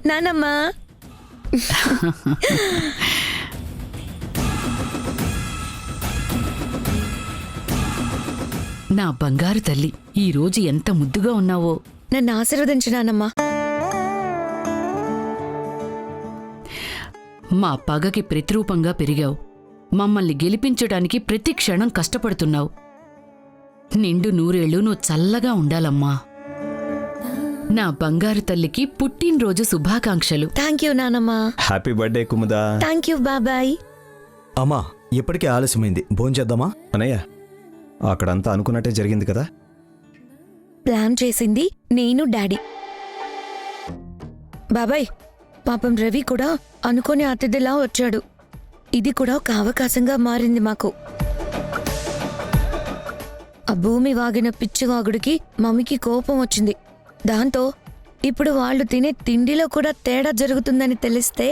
నానమ్మా. నా బంగారు తల్లి, ఈరోజు ఎంత ముద్దుగా ఉన్నావో. నన్ను ఆశీర్వదించు నానమ్మా. మా పగకి ప్రతిరూపంగా పెరిగావు. మమ్మల్ని గెలిపించడానికి ప్రతి క్షణం కష్టపడుతున్నావు. నిండు నూరేళ్లు నువ్వు చల్లగా ఉండాలమ్మా. నా బంగారు తల్లికి పుట్టినరోజు శుభాకాంక్షలు. థ్యాంక్ యూ నానమ్మా. Happy birthday Kumuda. Thank you బాబాయ్. అమ్మా, ఇప్పటికే ఆలస్యమైంది, భోంచేద్దామా? అన్నయ్య, అక్కడంతా అనుకున్నట్టే జరిగింది కదా? ప్లాన్ చేసింది నేను డాడీ. బాబాయ్, పాపం రవి కూడా అనుకోని అతిథిలా వచ్చాడు. ఇది కూడా ఒక అవకాశంగా మారింది మాకు. ఆ భూమి వాగిన పిచ్చివాగుడికి మమ్మీకి కోపం వచ్చింది. దాంతో ఇప్పుడు వాళ్ళు తినే తిండిలో కూడా తేడా జరుగుతుందని తెలిస్తే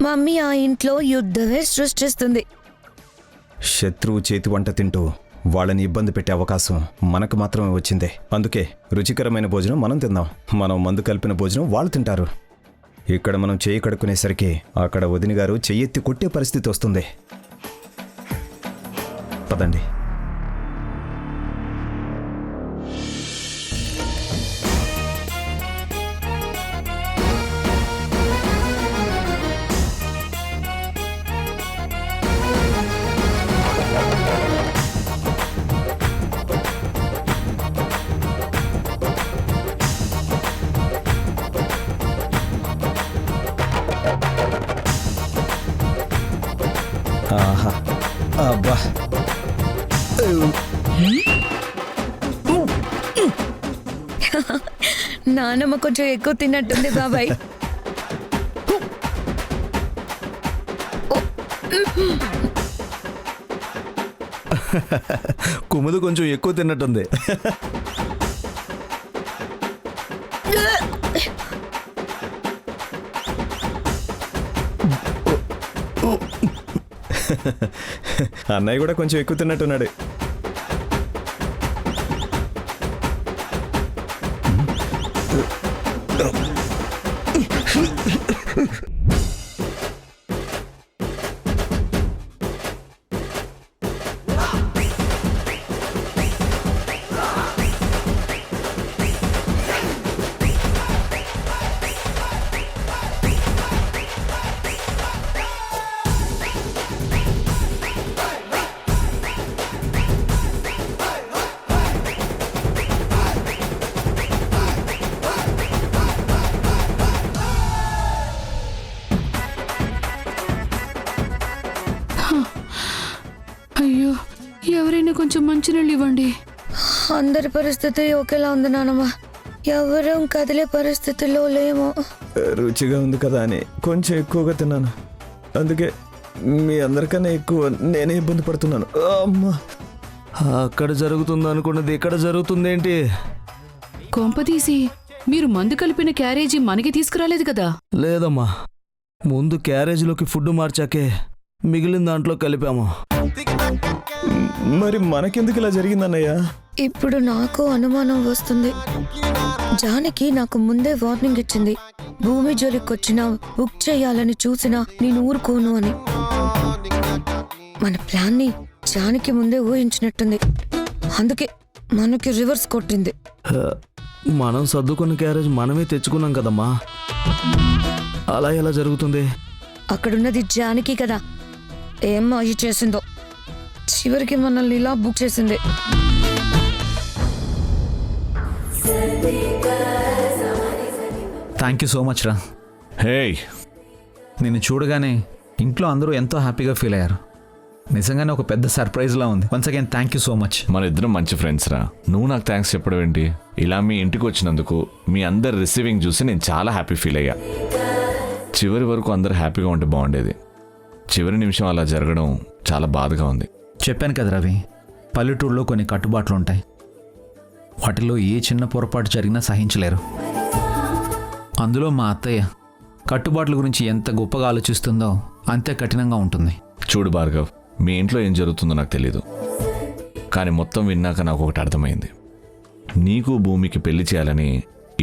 మమ్మీ ఆ ఇంట్లో యుద్ధమే సృష్టిస్తుంది. శత్రువు చేతి వంట తింటూ వాళ్ళని ఇబ్బంది పెట్టే అవకాశం మనకు మాత్రమే వచ్చిందే. అందుకే రుచికరమైన భోజనం మనం తిందాం. మనం మందు కలిపిన భోజనం వాళ్ళు తింటారు. ఇక్కడ మనం చెయ్యి కడుక్కునేసరికి అక్కడ వదిన గారు చెయ్యెత్తి కొట్టే పరిస్థితి వస్తుంది. పదండి. ఆహా, అబ్బా, నానమ్మ కొంచెం ఎక్కువ తిన్నట్టుంది బాబాయ్. కుముదు కొంచెం ఎక్కువ తిన్నట్టుంది. అన్నయ్య కూడా కొంచెం ఎక్కువ తిన్నట్టున్నాడు. అయ్యో, ఎవరైనా కొంచెం మంచినీళ్ళు ఇవ్వండి. అందరి పరిస్థితి ఒకేలా ఉంది నానమ్మ. ఎవరం కదిలే పరిస్థితిలో లేమో. రుచిగా ఉంది కదా అని కొంచెం ఎక్కువగా తిన్నాను. అందుకే మీ అందరికన్నా ఎక్కువ నేనే ఇబ్బంది పడుతున్నాను. అమ్మా, అక్కడ జరుగుతుంది అనుకున్నది ఇక్కడ జరుగుతుందేంటి? కొంపదీసి మీరు మందు కలిపిన క్యారేజీ మనకి తీసుకురాలేదు కదా? లేదమ్మా, ముందు క్యారేజీలోకి ఫుడ్ మార్చాకే మిగిలిన దాంట్లో కలిపాము. మరి మనకెందుకు ఇలా జరిగిందన్నయ్య? ఇప్పుడు నాకు అనుమానం వస్తుంది. జానకి నాకు ముందే వార్నింగ్ ఇచ్చింది. భూమి జోలికొచ్చినా బుక్ చేయాలని చూసినా నేను ఊరుకోను అని. మన ప్లాన్ ని జానకి ముందే ఊహించినట్టుంది. అందుకే మనకి రివర్స్ కొట్టింది. మనం సర్దుకున్న క్యారేజ్ మనమే తెచ్చుకున్నాం కదమ్మా, అలా ఎలా జరుగుతుంది? అక్కడున్నది జానకి కదా, ఏం అయ్యి చేసిందో. చివరికి మనల్ని ఇలా బుక్ చేసింది. థ్యాంక్ యూ సో మచ్ రా. హే, నిన్ను చూడగానే ఇంట్లో అందరూ ఎంతో హ్యాపీగా ఫీల్ అయ్యారు. నిజంగానే ఒక పెద్ద సర్ప్రైజ్లా ఉంది. Once again thank you so much. మన ఇద్దరం మంచి ఫ్రెండ్స్ రా. నువ్వు నాకు థ్యాంక్స్ చెప్పడం ఏంటి? ఇలా మీ ఇంటికి వచ్చినందుకు మీ అందరు రిసీవింగ్ చూసి నేను చాలా హ్యాపీ ఫీల్ అయ్యా. చివరి వరకు అందరు హ్యాపీగా ఉంటే బాగుండేది. చివరి నిమిషం అలా జరగడం చాలా బాధగా ఉంది. చెప్పాను కదా రవి, పల్లెటూరులో కొన్ని కట్టుబాట్లు ఉంటాయి. వాటిలో ఏ చిన్న పొరపాటు జరిగినా సహించలేరు. అందులో మా అత్తయ్య కట్టుబాట్ల గురించి ఎంత గొప్పగా ఆలోచిస్తుందో అంతే కఠినంగా ఉంటుంది. చూడు భార్గవ్, మీ ఇంట్లో ఏం జరుగుతుందో నాకు తెలీదు, కానీ మొత్తం విన్నాక నాకు ఒకటి అర్థమైంది. నీకు భూమికి పెళ్లి చేయాలని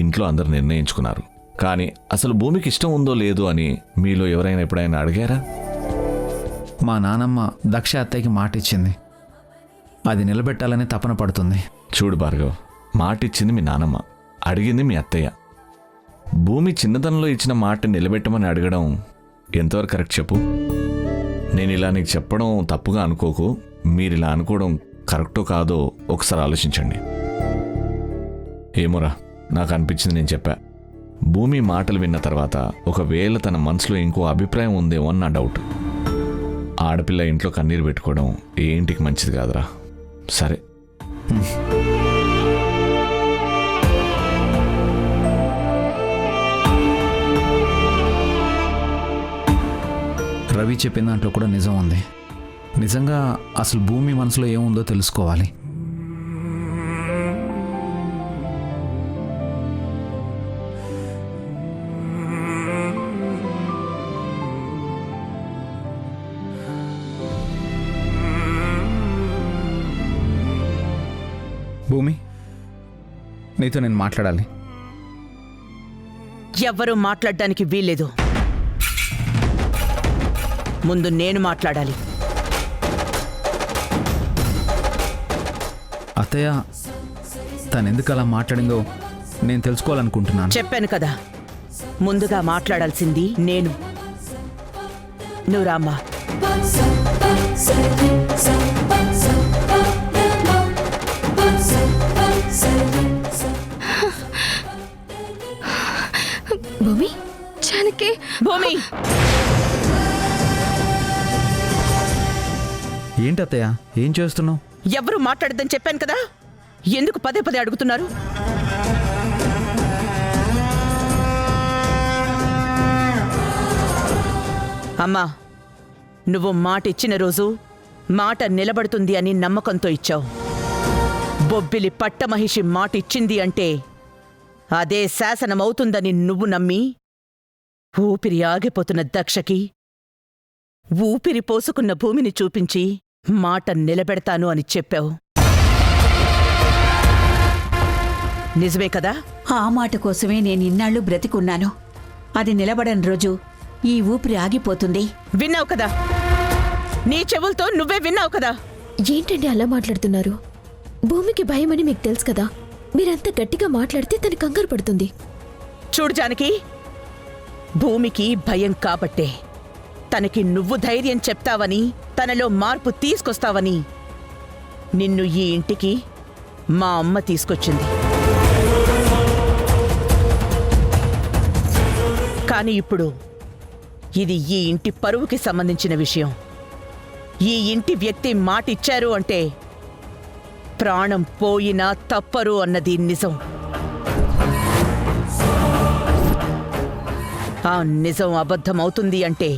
ఇంట్లో అందరు నిర్ణయించుకున్నారు. కానీ అసలు భూమికి ఇష్టం ఉందో లేదో అని మీలో ఎవరైనా ఎప్పుడైనా అడిగారా? మా నానమ్మ దక్ష అత్తయ్యకి మాట ఇచ్చింది, అది నిలబెట్టాలని తపన పడుతుంది. చూడు భార్గవ్, మాట ఇచ్చింది మీ నానమ్మ, అడిగింది మీ అత్తయ్య. భూమి చిన్నతనంలో ఇచ్చిన మాట నిలబెట్టమని అడగడం ఎంతవరకు కరెక్ట్ చెప్పు? నేను ఇలా నీకు చెప్పడం తప్పుగా అనుకోకు, మీరు ఇలా అనుకోవడం కరెక్టో కాదో ఒకసారి ఆలోచించండి. ఏమోరా, నాకు అనిపించింది నేను చెప్పా. భూమి మాటలు విన్న తర్వాత ఒకవేళ తన మనసులో ఇంకో అభిప్రాయం ఉందేమో అని నా డౌట్. ఆడపిల్ల ఇంట్లో కన్నీరు పెట్టుకోవడం ఏ ఇంటికి మంచిది కాదురా. సరే, రవి చెప్పిన దాంట్లో కూడా నిజం ఉంది. నిజంగా అసలు భూమి మనసులో ఏముందో తెలుసుకోవాలి. భూమి, నీతో నేను మాట్లాడాలి. ఎవ్వరూ మాట్లాడడానికి వీల్లేదు. ముందు నేను మాట్లాడాలి. అత్తయ్య, తను ఎందుకు అలా మాట్లాడిందో నేను తెలుసుకోవాలనుకుంటున్నాను. చెప్పాను కదా, ముందుగా మాట్లాడాల్సింది నేను. నువ్వు రామ్మా. భూమి, జానకి. భూమి, ఏంటి అత్తయ్య, ఏం చేస్తున్నావు? ఎవరు మాట్లాడద్దని చెప్పాను కదా, ఎందుకు పదే పదే అడుగుతున్నారు? అమ్మా, నువ్వు మాట ఇచ్చిన రోజు మాట నిలబడుతుంది అని నమ్మకంతో ఇచ్చావు. బొబ్బిలి పట్టమహిషి మాట ఇచ్చింది అంటే అదే శాసనమవుతుందని నువ్వు నమ్మి ఊపిరి ఆగిపోతున్న దక్షకి ఊపిరి పోసుకున్న భూమిని చూపించి మాట నిలబెడతాను అని చెప్పావు. నిజమే కదా? ఆ మాట కోసమే నేను ఇన్నాళ్ళు బ్రతికున్నాను. అది నిలబడని రోజు ఈ ఊపిరి ఆగిపోతుంది. విన్నావు కదా, నీ చెవులతో నువ్వే విన్నావు కదా. ఏంటండి అలా మాట్లాడుతున్నారు? భూమికి భయమని మీకు తెలుసు కదా, మీరంత గట్టిగా మాట్లాడితే తను కంగారు పడుతుంది. చూడు జానకి, భూమికి భయం కాబట్టే తనకి నువ్వు ధైర్యం చెప్తావని, తనలో మార్పు తీసుకొస్తావని నిన్ను ఈ ఇంటికి మా అమ్మ తీసుకొచ్చింది. కానీ ఇప్పుడు ఇది ఈ ఇంటి పరువుకి సంబంధించిన విషయం. ఈ ఇంటి వ్యక్తి మాటిచ్చారు అంటే ప్రాణం పోయినా తప్పరు అన్నది నిజం. ఆ నిజం అబద్ధమవుతుంది అంటే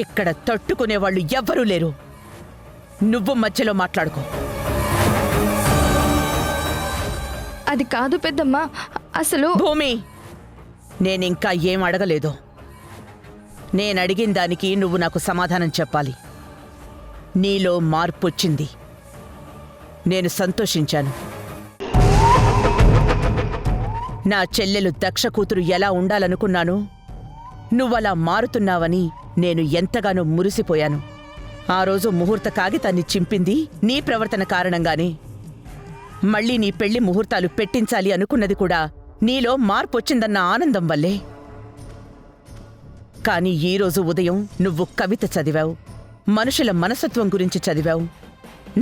ఇక్కడ తట్టుకునేవాళ్ళు ఎవ్వరూ లేరు. నువ్వు మధ్యలో మాట్లాడుకో. అది కాదు పెద్దమ్మా, అసలు భూమి, నేనింకా ఏం అడగలేదు. నేనడిగిన దానికి నువ్వు నాకు సమాధానం చెప్పాలి. నీలో మార్పొచ్చింది, నేను సంతోషించాను. నా చెల్లెలు దక్ష కూతురు ఎలా ఉండాలనుకున్నాను, నువ్వలా మారుతున్నావని నేను ఎంతగానో మురిసిపోయాను. ఆ రోజు ముహూర్త కాగితాన్ని చింపింది నీ ప్రవర్తన కారణంగానే. మళ్ళీ నీ పెళ్లి ముహూర్తాలు పెట్టించాలి అనుకున్నది కూడా నీలో మార్పొచ్చిందన్న ఆనందం వల్లే. కాని ఈరోజు ఉదయం నువ్వు కవిత చదివావు, మనుషుల మనసత్వం గురించి చదివావు.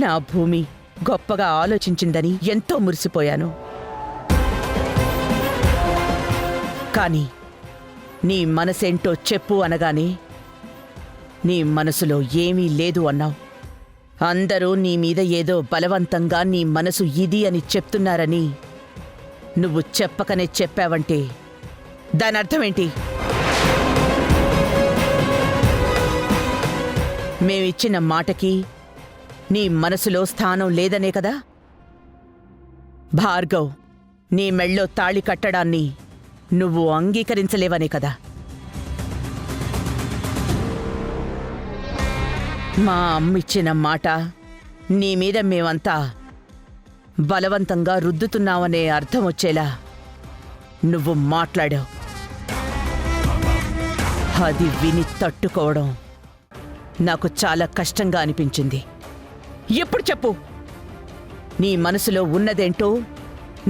నా భూమి గొప్పగా ఆలోచించిందని ఎంతో మురిసిపోయాను. కాని నీ మనసేంటో చెప్పు అనగానే నీ మనసులో ఏమీ లేదు అన్నావు. అందరూ నీ మీద ఏదో బలవంతంగా నీ మనసు ఇది అని చెప్తున్నారని నువ్వు చెప్పకనే చెప్పావంటే దాని అర్థమేంటి? మేమిచ్చిన మాటకి నీ మనసులో స్థానం లేదనే కదా? భార్గవ్ నీ మెళ్ళో తాళి కట్టడాన్ని నువ్వు అంగీకరించలేవనే కదా? మా అమ్మిచ్చిన మాట నీ మీద మేమంతా బలవంతంగా రుద్దుతున్నావనే అర్థం వచ్చేలా నువ్వు మాట్లాడావు. అది విని తట్టుకోవడం నాకు చాలా కష్టంగా అనిపించింది. ఎప్పుడు చెప్పు, నీ మనసులో ఉన్నదేంటో,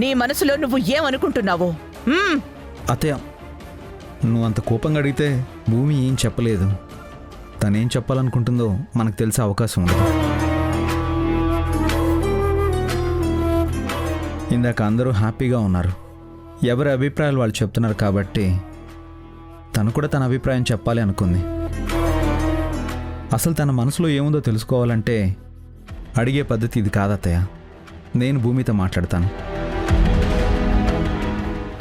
నీ మనసులో నువ్వు ఏమనుకుంటున్నావో. అత్తయ్య, నువ్వు అంత కోపంగా అడిగితే భూమి ఏం చెప్పలేదు. తనేం చెప్పాలనుకుంటుందో మనకు తెలిసే అవకాశం ఉంది. ఇందాక అందరూ హ్యాపీగా ఉన్నారు. ఎవరి అభిప్రాయాలు వాళ్ళు చెప్తున్నారు కాబట్టి తను కూడా తన అభిప్రాయం చెప్పాలి అనుకుంది. అసలు తన మనసులో ఏముందో తెలుసుకోవాలంటే అడిగే పద్ధతి ఇది కాదత్తయ్య. నేను భూమితో మాట్లాడతాను.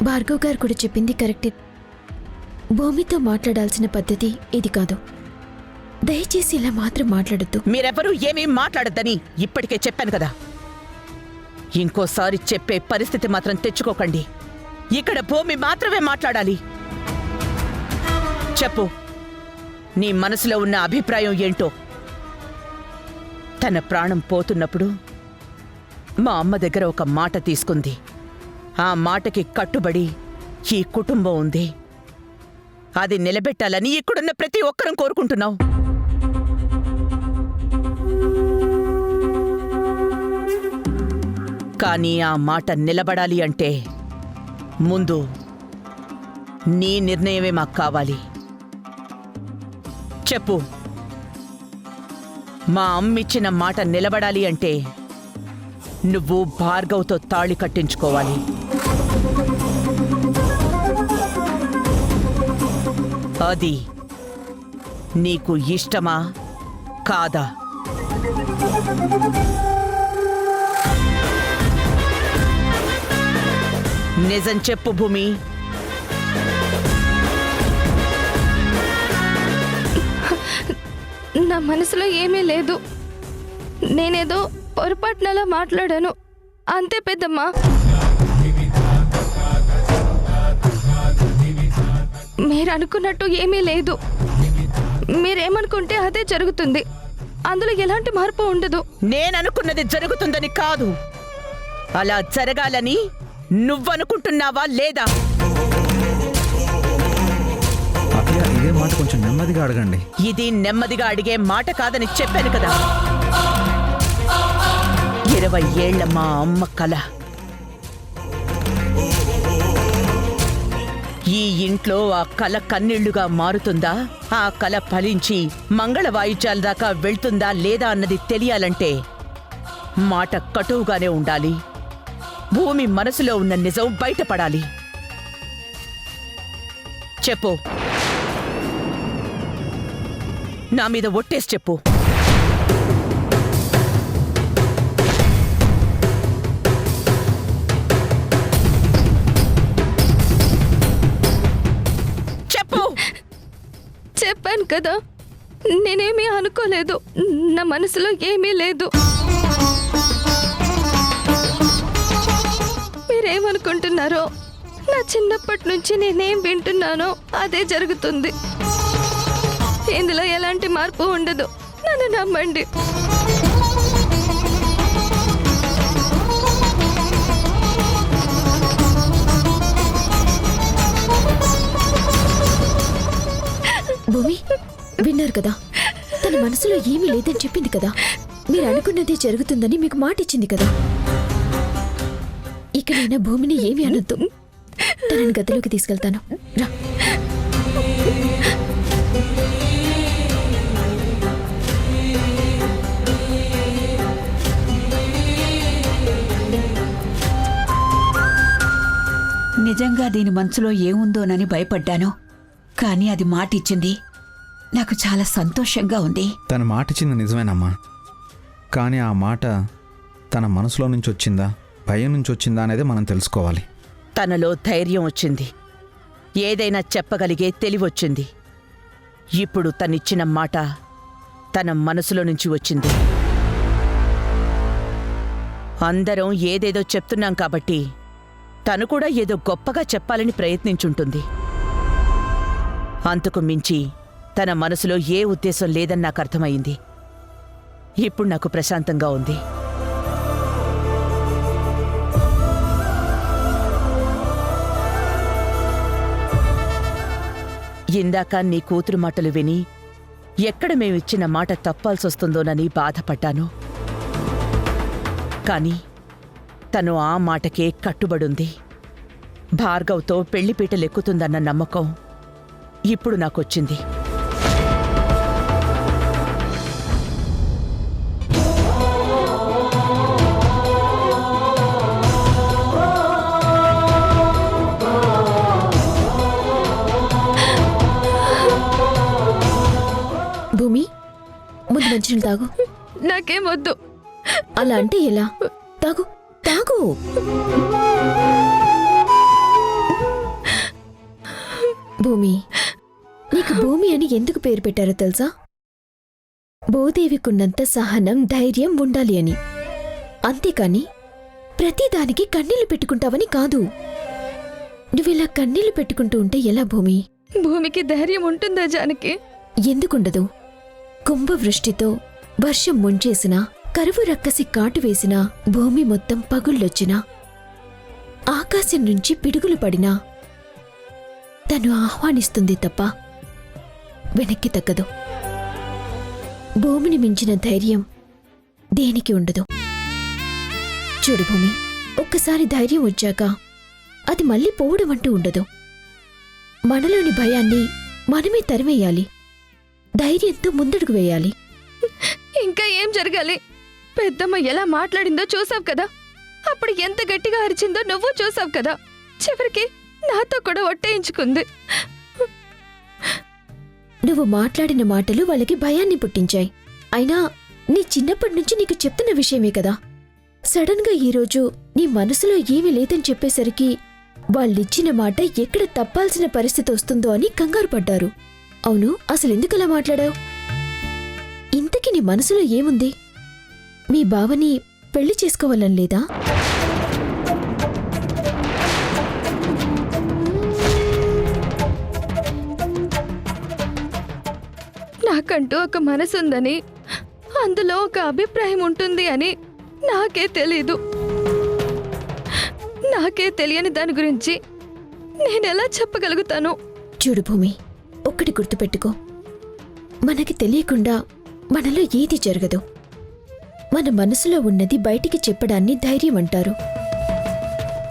భార్గవ్ గారు కూడా చెప్పింది కరెక్టే. భూమితో మాట్లాడాల్సిన పద్ధతి ఇది కాదు. దయచేసి ఇలా మాత్రం మాట్లాడద్దు. మీరెవరూ ఏమీ మాట్లాడద్దని ఇప్పటికే చెప్పాను కదా. ఇంకోసారి చెప్పే పరిస్థితి మాత్రం తెచ్చుకోకండి. ఇక్కడ భూమి మాత్రమే మాట్లాడాలి. చెప్పు, నీ మనసులో ఉన్న అభిప్రాయం ఏంటో. తన ప్రాణం పోతున్నప్పుడు మా అమ్మ దగ్గర ఒక మాట తీసుకుంది. ఆ మాటకి కట్టుబడి ఈ కుటుంబం ఉంది. అది నిలబెట్టాలని ఇక్కడున్న ప్రతి ఒక్కరం కోరుకుంటున్నాం. కానీ ఆ మాట నిలబడాలి అంటే ముందు నీ నిర్ణయమే మాకు కావాలి. చెప్పు, మా అమ్మిచ్చిన మాట నిలబడాలి అంటే నువ్వు భార్గవ్తో తాళి కట్టించుకోవాలి. అది నీకు ఇష్టమా కాదా? నిజం చెప్పు భూమి. నా మనసులో ఏమీ లేదు. నేనేదో పొరపాటునలా మాట్లాడాను అంతే పెద్దమ్మా. మీరు అనుకున్నట్టు ఏమీ లేదు. మీరేమనుకుంటే అదే జరుగుతుంది. అందులో ఎలాంటి మార్పు ఉండదు. నేననుకున్నది జరుగుతుందని కాదు, అలా జరగాలని నువ్వనుకుంటున్నావా లేదా? ఇదే మాట కొంచెం నెమ్మదిగా అడగండి. ఇది నెమ్మదిగా అడిగే మాట కాదని చెప్పాను కదా. 20 ఏళ్ల మా అమ్మ కల ఈ ఇంట్లో ఆ కల కన్నీళ్లుగా మారుతుందా, ఆ కల ఫలించి మంగళ వాయిద్యాల దాకా వెళ్తుందా లేదా అన్నది తెలియాలంటే మాట కటువుగానే ఉండాలి. భూమి మనసులో ఉన్న నిజం బయటపడాలి. చెప్పు, నా మీద ఒట్టేసి చెప్పు. చెప్పు. చెప్పాను కదా, నేనేమీ అనుకోలేదు. నా మనసులో ఏమీ లేదు. మీరేమనుకుంటున్నారో, నా చిన్నప్పటి నుంచి నేనేం వింటున్నానో అదే జరుగుతుంది. ఇందులో ఎలాంటి మార్పు ఉండదు. నన్ను నమ్మండి. భూమి, విన్నారు కదా, తన మనసులో ఏమీ లేదని చెప్పింది కదా. మీరు అనుకున్నదే జరుగుతుందని మీకు మాట ఇచ్చింది కదా. ఇకనైనా భూమిని ఏమీ అనొద్దు. తనని గదిలోకి తీసుకెళ్తాను. రా. నిజంగా దీని మనసులో ఏముందోనని భయపడ్డాను. కానీ అది మాటిచ్చింది. నాకు చాలా సంతోషంగా ఉంది. తన మాట ఇచ్చింది నిజమేనమ్మా. కానీ ఆ మాట తన మనసులో నుంచి వచ్చిందా, భయం నుంచి వచ్చిందా అనేది మనం తెలుసుకోవాలి. తనలో ధైర్యం వచ్చింది. ఏదైనా చెప్పగలిగే తెలివొచ్చింది. ఇప్పుడు తనిచ్చిన మాట తన మనసులో నుంచి వచ్చింది. అందరం ఏదేదో చెప్తున్నాం కాబట్టి తను కూడా ఏదో గొప్పగా చెప్పాలని ప్రయత్నించుంటుంది. అంతకు మించి తన మనసులో ఏ ఉద్దేశం లేదని నాకు అర్థమైంది. ఇప్పుడు నాకు ప్రశాంతంగా ఉంది. ఇందాక నీ కూతురు మాటలు విని ఎక్కడ మేమిచ్చిన మాట తప్పాల్సొస్తుందోనని బాధపడ్డాను. కాని తను ఆ మాటకే కట్టుబడుంది. భార్గవ్తో పెళ్లిపీటలెక్కుతుందన్న నమ్మకం ఇప్పుడు నాకొచ్చింది. భూమి, ముందు మంచినీళ్ళు తాగు. నాకేం వద్దు. అలా అంటే ఎలా? తాగు తాగు. భూమి, నీకు భూమి అని ఎందుకు పేరు పెట్టారో తెలుసా? భూదేవికున్నంత సహనం, ధైర్యం ఉండాలి అని. అంతేకాని ప్రతిదానికి కన్నీళ్లు పెట్టుకుంటావని కాదు. నువ్విలా కన్నీళ్లు పెట్టుకుంటూ ఉంటే ఎలా భూమి? భూమికి ధైర్యం ఉంటుందా జానకి? ఎందుకుండదు? కుంభవృష్టితో వర్షం ముంచేసినా, కరువు రక్కసి కాటు వేసినా, భూమి మొత్తం పగుళ్ళొచ్చినా, ఆకాశం నుంచి పిడుగులు పడినా తను ఆహ్వానిస్తుంది తప్ప వెనక్కి తగ్గదు. భూమిని మించిన ధైర్యం దేనికి ఉండదు. చూడు భూమి, ఒక్కసారి ధైర్యం వచ్చాక అది మళ్ళీ పోవడం అంటూ ఉండదు. మనలోని భయాన్ని మనమే తరిమేయాలి. ధైర్యంతో ముందడుగు వేయాలి. ఇంకా ఏం జరగాలి? పెద్దమ్మ ఎలా మాట్లాడిందో చూసావు కదా. అప్పుడు ఎంత గట్టిగా అరిచిందో నువ్వు చూసావు కదా. చివరికి నాతో కూడా ఒట్టేయించుకుంది. నువ్వు మాట్లాడిన మాటలు వాళ్ళకి భయాన్ని పుట్టించాయి. అయినా నీ చిన్నప్పటి నుంచి నీకు చెప్తున్న విషయమే కదా. సడన్ గా ఈరోజు నీ మనసులో ఏమీ లేదని చెప్పేసరికి వాళ్ళిచ్చిన మాట ఎక్కడ తప్పాల్సిన పరిస్థితి వస్తుందో అని కంగారు పడ్డారు. అవును, అసలెందుకలా మాట్లాడావు? ఇంతకీ నీ మనసులో ఏముంది? మీ బావని పెళ్లి చేసుకోవాలని లేదా? నాకంటూ ఒక మనసుందని, అందులో ఒక అభిప్రాయం ఉంటుంది అని నాకే తెలీదు. నాకే తెలియని దాని గురించి నేనెలా చెప్పగలుగుతాను? చూడు భూమి, ఒక్కటి గుర్తుపెట్టుకో. మనకి తెలియకుండా మనలో ఏది జరగదు. మన మనసులో ఉన్నది బయటికి చెప్పడాన్ని ధైర్యం అంటారు.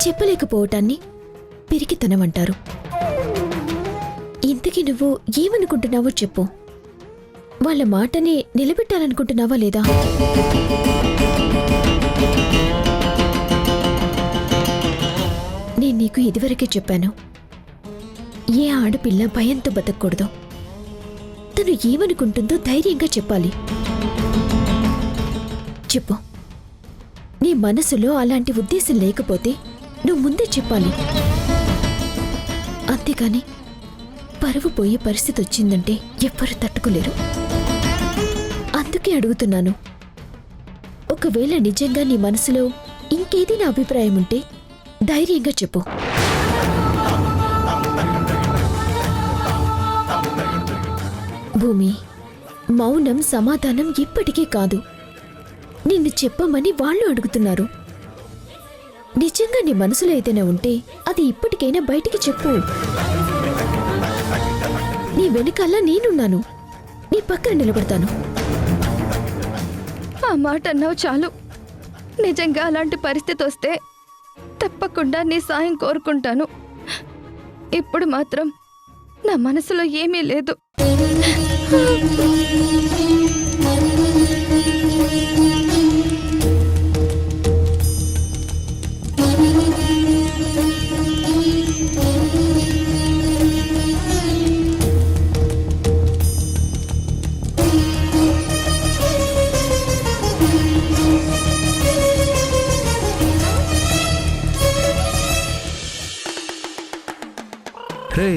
చెప్పలేకపోవటాన్ని పిరికితనమంటారు. ఇంతకీ నువ్వు ఏమనుకుంటున్నావో చెప్పు. వాళ్ళ మాటని నిలబెట్టాలనుకుంటున్నావా లేదా? నేను నీకు ఇదివరకే చెప్పాను, ఏ ఆడపిల్ల భయంతో బతకూడదు. తను ఏమనుకుంటుందో ధైర్యంగా చెప్పాలి. చెప్పు. నీ మనసులో అలాంటి ఉద్దేశం లేకపోతే నువ్వు ముందే చెప్పాలి. అంతేకాని పరువు పోయే పరిస్థితి వచ్చిందంటే ఎవ్వరూ తట్టుకోలేరు. అందుకే అడుగుతున్నాను, ఒకవేళ నిజంగా నీ మనసులో ఇంకేదైనా అభిప్రాయం ఉంటే ధైర్యంగా చెప్పు. భూమి, మౌనం సమాధానం ఇప్పటికే కాదు. నిన్ను చెప్పమని వాళ్ళు అడుగుతున్నారు. నిజంగా నీ మనసులో ఏదైనా ఉంటే అది ఇప్పటికైనా బయటికి చెప్పు. నీ వెనకాల నేనున్నాను. నీ పక్కన నిలబడతాను. ఆ మాట అన్నావు చాలు. నిజంగా అలాంటి పరిస్థితి వస్తే తప్పకుండా నీ సాయం కోరుకుంటాను. ఇప్పుడు మాత్రం నా మనసులో ఏమీ లేదు. రే,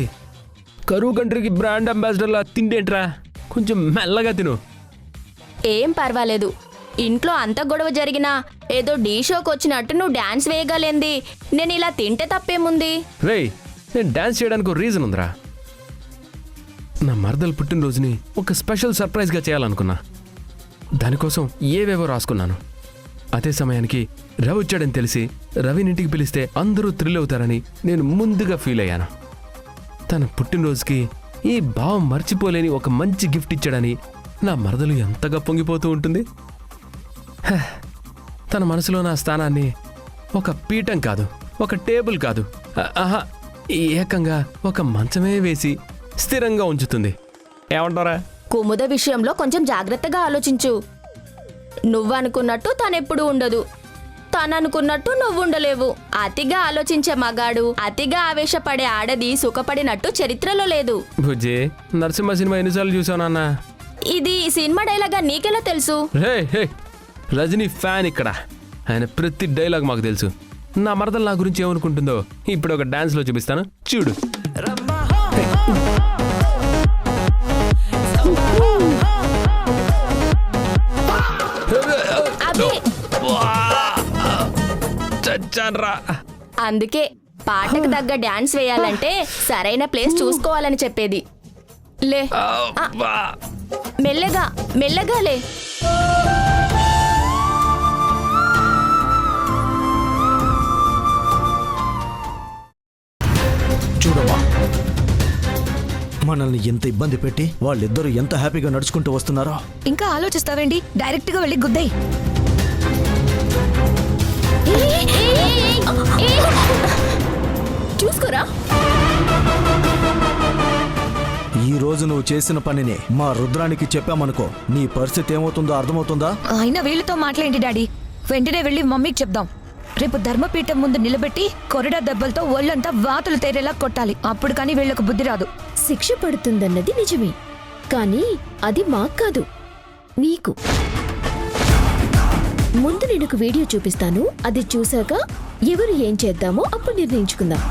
కరువు కంట్రీకి బ్రాండ్ అంబాసిడర్లా తిండేంట్రా? కొంచెం మెల్లగా తిను. ఏం పర్వాలేదు. ఇంట్లో అంత గొడవ జరిగినా ఏదో డీ షోకి వచ్చినట్టు నువ్వు డాన్స్ వేయగలేంది. నేను ఇలా తింటే తప్పేముంది? రే, నేను డాన్స్ చేయడానికి ఒక రీజన్ ఉందిరా. నా మరదలు పుట్టినరోజుని ఒక స్పెషల్ సర్ప్రైజ్గా చేయాలనుకున్నా. దానికోసం ఏవేవో రాసుకున్నాను. అదే సమయానికి రవి వచ్చాడని తెలిసి రవినింటికి పిలిస్తే అందరూ థ్రిల్ అవుతారని నేను ముందుగా ఫీల్ అయ్యాను. తన పుట్టినరోజుకి ఈ భావం మర్చిపోలేని ఒక మంచి గిఫ్ట్ ఇచ్చాడని నా మరదలు ఎంతగా పొంగిపోతూ ఉంటుంది. హ, తన మనసులో నా స్థానాన్ని ఒక పీఠం కాదు, ఒక టేబుల్ కాదు, ఆహా, ఏకంగా ఒక మంచమే వేసి స్థిరంగా ఉంచుతుంది. ఏమంటారా? కుముద విషయంలో కొంచెం జాగ్రత్తగా ఆలోచించు. నువ్వనుకున్నట్టు తనెప్పుడు ఉండదు, తననుకున్నట్టు నువ్వుండలేవు. అతిగా ఆలోచించే మగాడు, అతిగా ఆవేశపడే ఆడది సుఖపడినట్టు చరిత్రలో లేదు. భుజే, నరసింహ సినిమా ఎన్నిసార్లు చూసావు? ఇది సినిమా డైలాగా నీకెలా తెలుసు? హే హే, రజనీ ఫ్యాన్ ఇక్కడ. ఆయన ప్రతి డైలాగ్ మాకు తెలుసు. నా మరదలు నా గురించి ఏమనుకుంటుందో ఇప్పుడు ఒక డాన్స్లో చూపిస్తాను, చూడు. అదే చచ్చాన్రా. అందుకే పాటకు తగ్గ డాన్స్ వేయాలంటే సరైన ప్లేస్ చూసుకోవాలని చెప్పేది. లే, మెల్లగా మెల్లగా లే. చూడమ్మా, మనల్ని ఎంత ఇబ్బంది పెట్టి వాళ్ళిద్దరూ ఎంత హ్యాపీగా నడుచుకుంటూ వస్తున్నారో. ఇంకా ఆలోచిస్తావేంటి? డైరెక్ట్ గా వెళ్ళి గుద్దేయ్. చూసుకోరా. ఈ రోజు నువ్వు చేసిన పనిని మా రుద్రానికి చెప్పామనుకో, నీ పరిస్థితి ఏమవుతుందో అర్థమవుతుందా? అయినా వీళ్ళతో మాట్లాడండి డాడీ. వెంటనే వెళ్ళి మమ్మీకి చెప్దాం. రేపు ధర్మపీఠం ముందు నిలబెట్టి కొరడా దెబ్బలతో ఒళ్ళంతా వాతులు తేరేలా కొట్టాలి. అప్పుడు కానీ వీళ్ళకు బుద్ధి రాదు. శిక్ష పడుతుందన్నది నిజమే, కానీ అది మాకు కాదు, నీకు. ముందు నేను వీడియో చూపిస్తాను, అది చూశాక ఎవరు ఏం చేద్దామో అప్పుడు నిర్ణయించుకుందాం.